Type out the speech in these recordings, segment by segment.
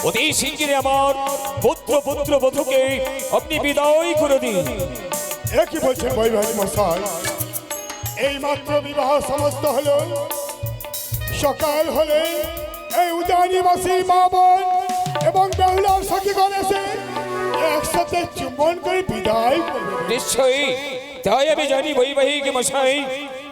অতি শিগগিরই আমার পুত্র বধূকে আপনি বিদায় করে দিন। একই বলছেন বৈবাহিক মশাই, এই মাত্র বিবাহ সমাপ্ত হলো। সকাল হলে এই উদারীবাসী মা বোন এবং বেহুলার সখীগণ এসে একসাথে চুম্বন করে বিদায় করবে। নিশ্চয়ই তাই আমি জানি বৈবাহিক মশাই,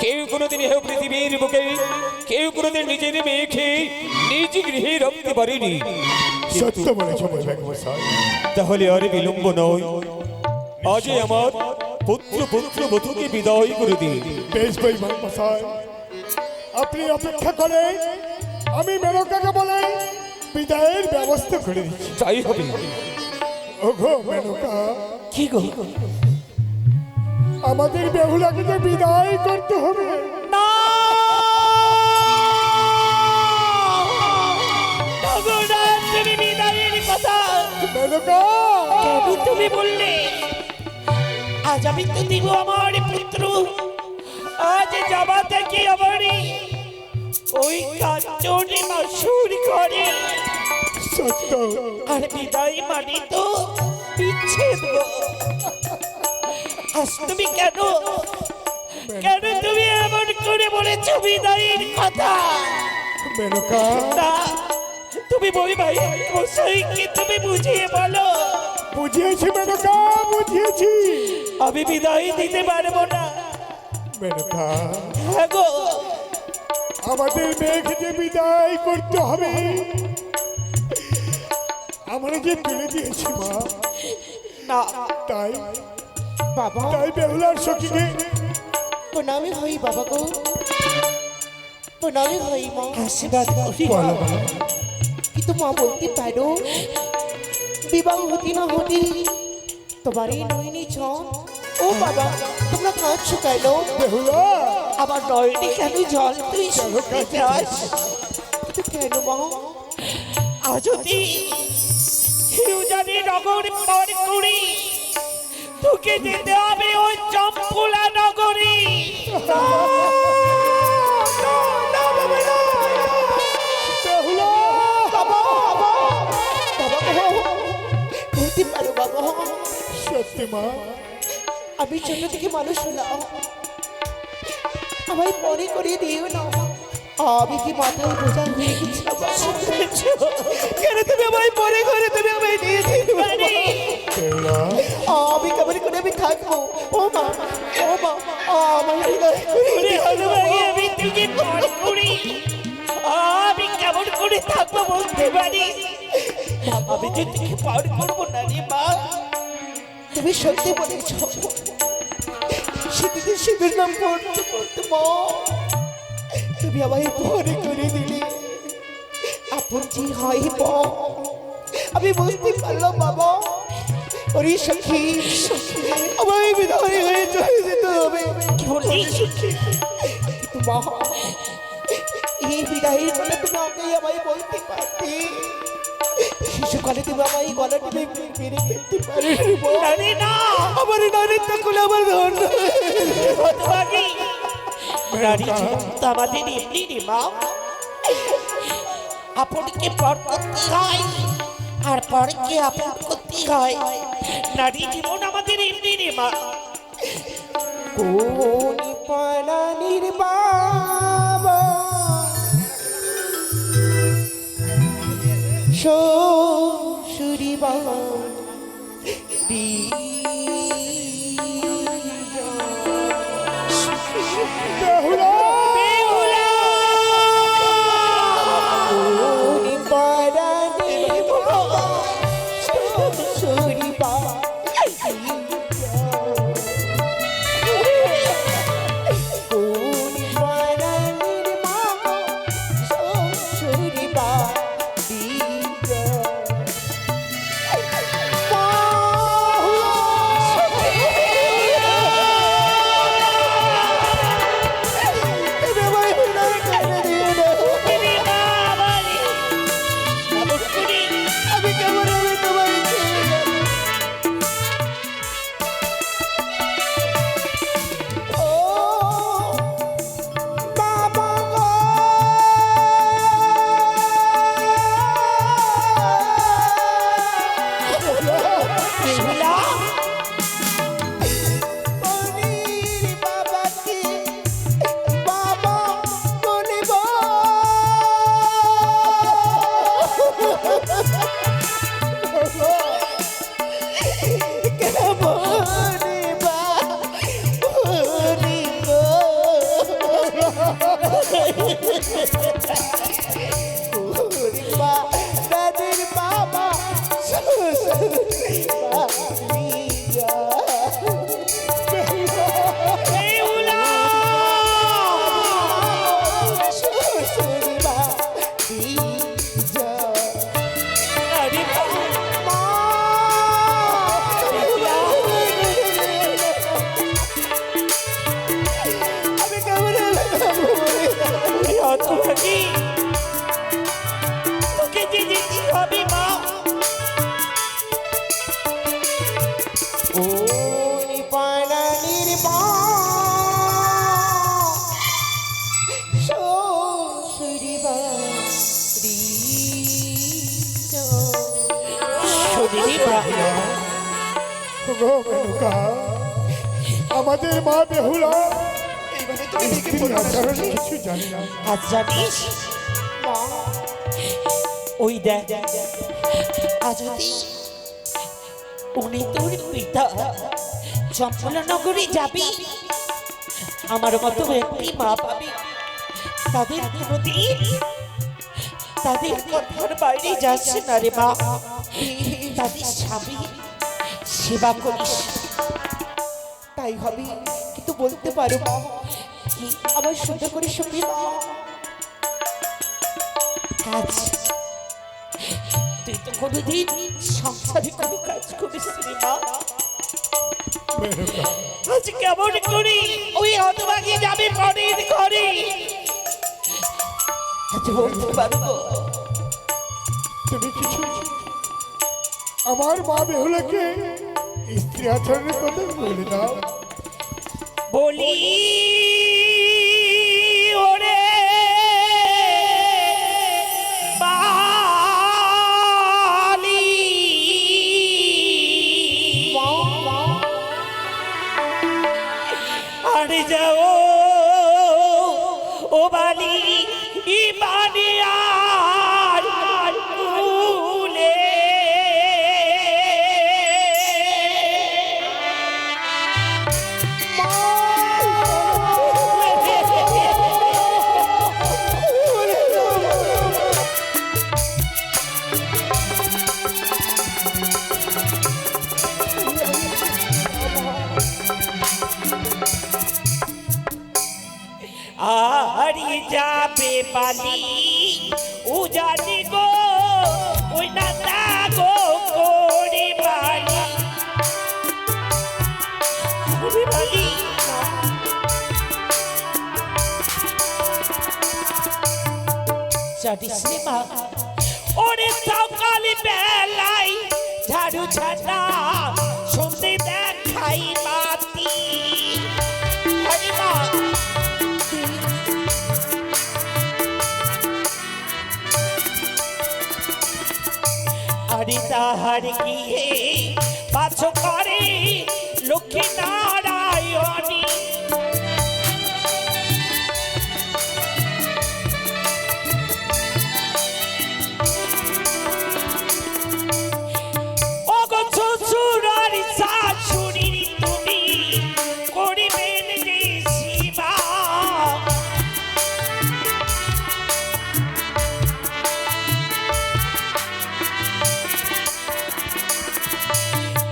কেউ কোনোদিন এ পৃথিবীর বুকে কেউ কোনোদিন নিজের মেয়েকে নিজ গৃহে রাখতে পারেনি। সত্য বলেছ বৈবাহিক মশাই। তাহলে আর বিলম্ব নয়, আজই আমার পুত্র বধূকে বিদায় করে দিন। বেশ বৈবাহিক মশাই, আপনি অপেক্ষা করে আমি মেনকাকে বলে বিদায়ের ব্যবস্থা করে দিচ্ছি। তাই হবে। ওগো মেনকা, কি গো? আমাদের বেহুলাকে যে বিদায় করতে হবে। না তুমি বিদায়ের কথা মেনকা, কেন তুমি বললে? আজ আমি তো দিব আমার পুত্র, আজ যাবা থেকে আমার ওই কাঞ্চনে মাসুর করে। সত্য। আর বিদায় মানে তো বিচ্ছেদ গো। আজ তুমি কেন তুমি এমন করে বলেছো বিদায়ের কথা? মেনকা, না, তুমি ভাই মশাইকে তুমি বুঝিয়ে বলো। বুঝিয়েছি মেনকা, বুঝিয়েছি। আমি বিদায় দিতে পারবো না। মেনকা, হ্যাঁ গো, আমাদের মেয়েকে যে বিদায় করতে হবে, আমরা যে তুলে দিয়েছি মা, না তাই বাবা, বেহুলার সখীকে প্রণামী হই বাবা গো, প্রণামী হই মা। আশীর্বাদ করি। বলো মা। কিন্তু মা বলতে পারো, বিবাহ হতে না হতে তোমার এই নয়নি জল। ও বাবা, তোমরা কাঁদছো কেন? বেহুলা, আমার নয়নি কেন জল তুই শুনতে চাস? কিন্তু কেন মা? আজ অতি হিউজানি নগর পর করি তোকে যেতে হবে ওই চম্পুলা নগরী। না, না, না, বাবা, না। বেহুলা, বাবা, বাবা, বাবা গো, বলতে পারো বাবা, সত্যি মা, আমি ছোট থেকে মানুষ হলাম, আমায় মনে করিয়ে দিও না। আমি কি মাথায় বোঝা হয়ে গেছি বাবা? কেন তুমি আমায় মনে করে তুমি আমায় নিয়ে যেতে পারি? বেহুলা, আমি কেমন করে আমি থাকবো? ও মা, ও মা, আমায় হৃদয় করে আমি তোকে মনে করি, আমি কেমন করে থাকবো বলতে পারি? আমি যে তোকে পার করবো না রে মা। তুমি সত্যি বলেছ, সেদিন সেদিন নাম পড়তে পড়তে মা তুমি আমায় মনে করে দিলে আপন যে হয় মা। আমি বুঝতে পারলাম বাবা, ওরে সখী আমায় বিদায় হয়ে চলে যেতে হবে। কি বললি সখী? কিন্তু মা, এই বিদায়ের কথা তুমি আমাকে আমায় বলতে পারতে। শিশুকালে তুমি আমায় গলা টিপে মেরে ফেলতে পারো না। আমার নারীর তো খুলে আমার ধন নারী জীবন তো আমাদের এমনি রে মা। আপনকে পর করতে হয় আর পরকে আপন করতে হয়। নারী জীবন আমাদের এমনি রে মা। কোন পাড়া নির্বাবা শ্বশুরি বাড়ি বেহুলা, রে মা ওগো মেনকা, আমাদের মা বেহুলা এইভাবে তুমি ডেকে স্ত্রী বলবে আচরণ শুনি? কিছু জানি না। আজ জানিস মা, ওই দেখ আজ যদি উনি তোর পিতা চম্পলানগরে যাবি, আমার মতো একটি মা পাবি, তাদের কোনোদিন তাদের কথার বাইরে যাচ্ছে না রে মা। তাদের স্বামী সেবা করিস, তাই হবে। কিন্তু বলতে পারো মা, কি আবার সুন্দর করে শুনবি মা? কাজ তুই তো কোনোদিন সংসারে কোনো কাজ করিস নি মা। মেনকা, আজ কেমন করি ওই হতভাগী যাবে পরের ঘরে, আজ বলতে পারবো? তুমি কিছু আমার মা বেহুলাকে স্ত্রী আচরণের কথা বলে দাও। বলি ওরে বালি, আরে যাও ও বালি বানিয়ার কুলে, আরি যাবে বালি ও জানি গো ওই না গো করে বালি, ওরে বালি জানিস রে মা, ওরে সকালে বেলায় ঝাড়ু ছাড়া সন্ধে দেখাই বাতি, আরে মা আরে তাহার গিয়ে পাছ করে লক্ষ্মী নারায়ণী, ওগো শ্বশুর আর শাশুড়ি তুমি করিবেন রে সেবা,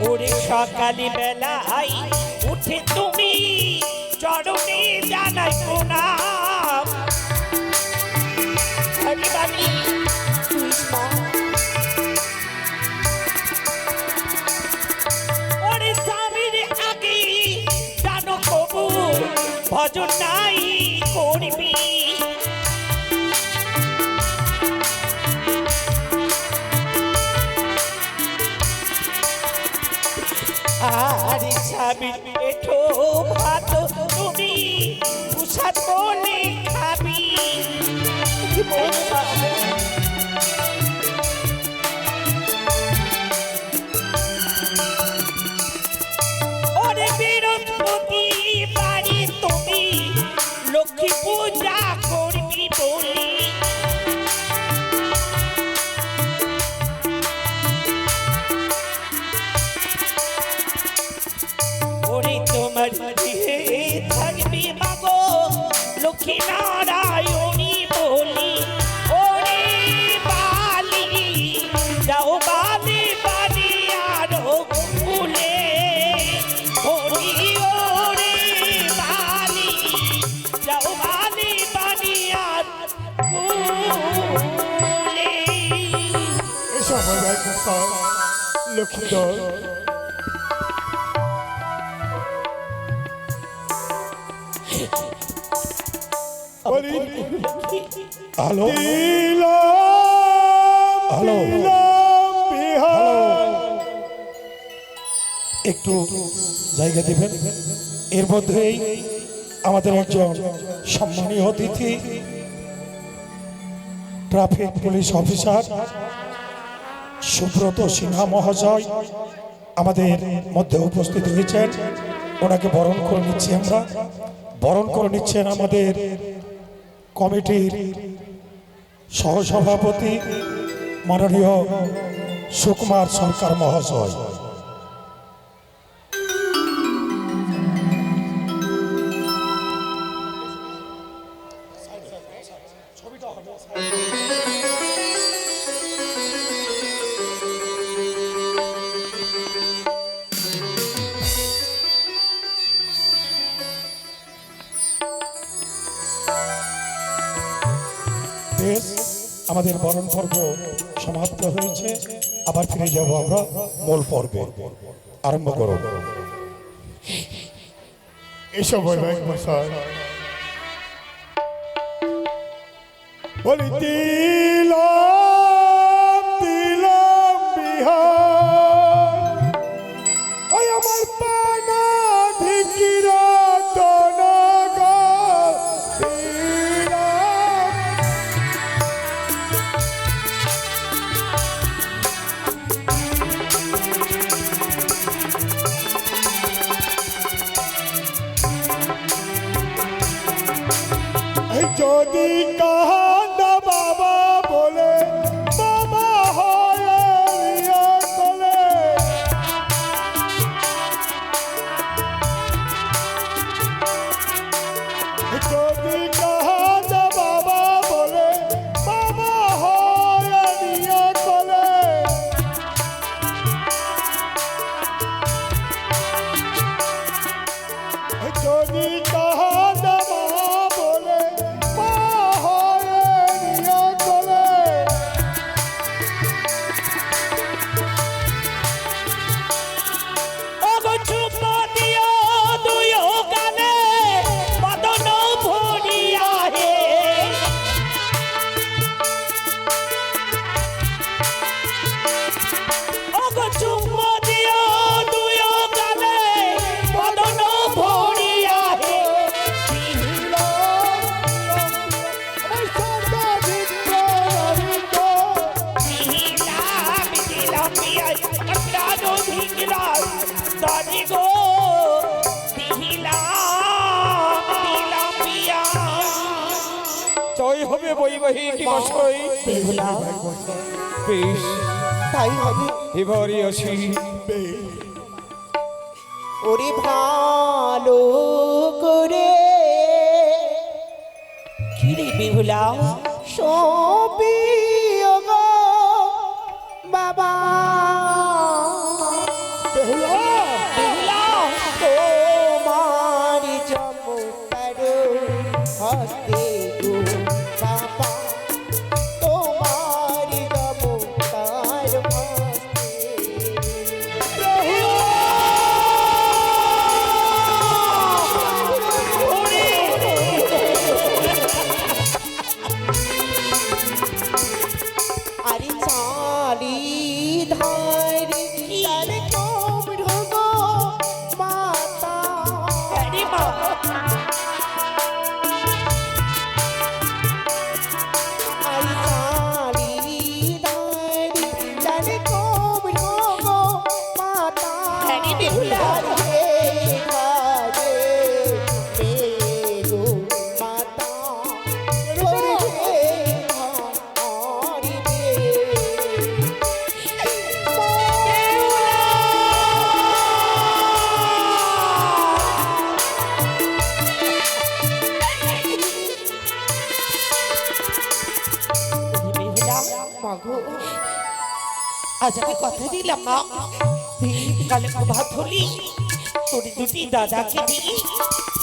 ওরে সকালে বেলায় উঠে তুমি চরণে জানাই প্রণাম, আরে বালি তুই মা, ওরে স্বামীর আগে জানো কবু ভজন নাই করবি, আরে স্বামীর পেটো ভাত তুমি প্রসাদ বলে খাবি, ওরে বৃহস্পতি বাড়ি তুমি লক্ষ্মী পূজা করবি বলি, ওরে তোমার গৃহে থাকবি মাগো লক্ষ্মী নারায়ণী বলি, ওরে বালি যাও বালি বালি আরো ফুলে বলি, ওরে বালি যাও বালি বালি আর ফুলে। এসব হয় লক্ষ্মীধর, বলি হ্যালো হ্যালো একটু জায়গা দিবেন। এর মধ্যেই আমাদের একজন সম্মানীয় অতিথি traffic police officer Subrata Sinha মহাশয় আমাদের মধ্যে উপস্থিত হয়েছেন। ওনাকে বরণ করে নিচ্ছি আমরা। বরণ করে নিচ্ছেন আমাদের কমিটির সহসভাপতি মাননীয় সুকুমার সরকার মহাশয়। বেশ, আমাদের বরণ পর্ব সমাপ্ত হয়েছে। আবার ফিরে যাব আমরা মূল পর্বে। আরম্ভ করো। এসব বৈবাহিক মশাই বলি তিলম তিলম বিহার ওই আমার পানা ধিকিরা তনগা তিলম এই যদি কান্দা বাবা বলে বাবা হয় বলে যদি কান্দা বাবা বলে বাবা হয় বলে যদি কান্দা বলে মা হয় বলে জয় হবে বৈবাহিক মশাই। বেহুলা বেশ, তাই হবে। এবারে আসি। ওরে ভালো করে কিরে বেহুলা সবই ওগো বাবা বেহুলা বেহুলা তোমার চমৎকার হস্তে গো বাবা তোমার চমৎকার আরে চালি ধারি তার কোমর গো মাতা আরে মা আরে চালি ধারি তার কোমর গো মাতা আরে বেহুলা রে রে গো মাতা রে আজ আমি কথা দিলাম মা কালে ভাত হলি তোর দুটি দাদাকে দিয়ে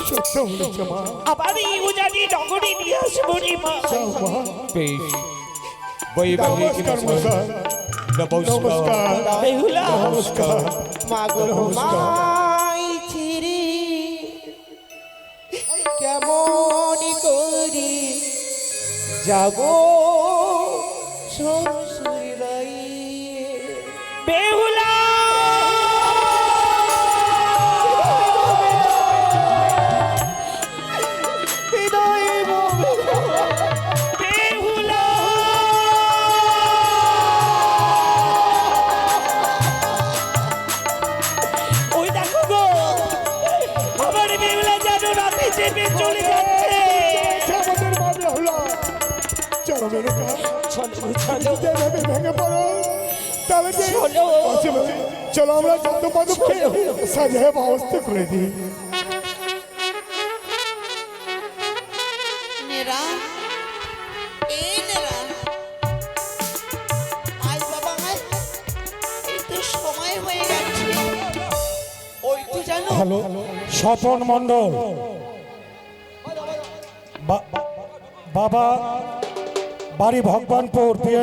সত্য বলেছে মা। আবার এই উজানি নগরী নিয়ে আসবো রে মা যাও মা। বেশ, বৈবাহিক নমস্কার মশাই। মশাই। নমস্কার। নমস্কার বেহুলা নমস্কার মা গো নমস্কার। মাই ছিরি কেমন করি যাব শ্বশুর বেহুলা বেহুলা তাহলে যে চলো। চলো আমরা যত পদক্ষেপ সাজায় ব্যবস্থা করে দিই। নেরা এই নেরা আয় বাবা আয় এই তো সময় হয়ে গেছে ওই তো জানো হ্যালো স্বপন মণ্ডল বাবা বাড়ি ভগবানপুর